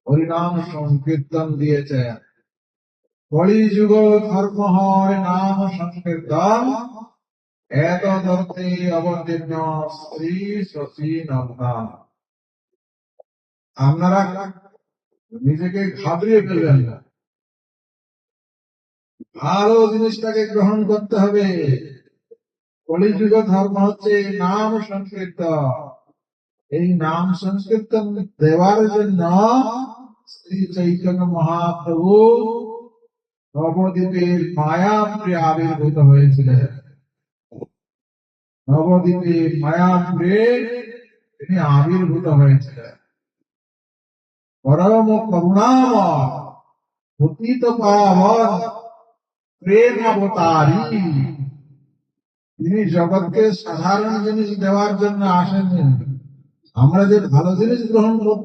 হরিনাম সংকীর্তন দিয়েছেন। কলিযুগ ধর্ম হয় নাম সংকীর্তন, এত ধরতে অবতীর্ণ শ্রী শশী নন্দন। আপনারা নিজেকে ঘাবড়িয়ে ফেলবেন না, ভালো জিনিসটাকে গ্রহণ করতে হবে। কলিযুগ ধর্ম হচ্ছে নাম সংকীর্তন। এই নাম সংকীর্তন দেওয়ার জন্য শ্রী চৈতন্য মহাপ্রভু নবদ্বীপের মায়াপুরে আবির্ভূত হয়েছিলেন। নবদ্বীপের মায়াপুরে তিনি আবির্ভূত হয়েছিলেন। পরম করুণাময় পতিত পাবন প্রেম অবতারী। তিনি জগৎকে সাধারণ জিনিস দেওয়ার জন্য আসেননি। আমরা যে ভালো জিনিস গ্রহণ করতে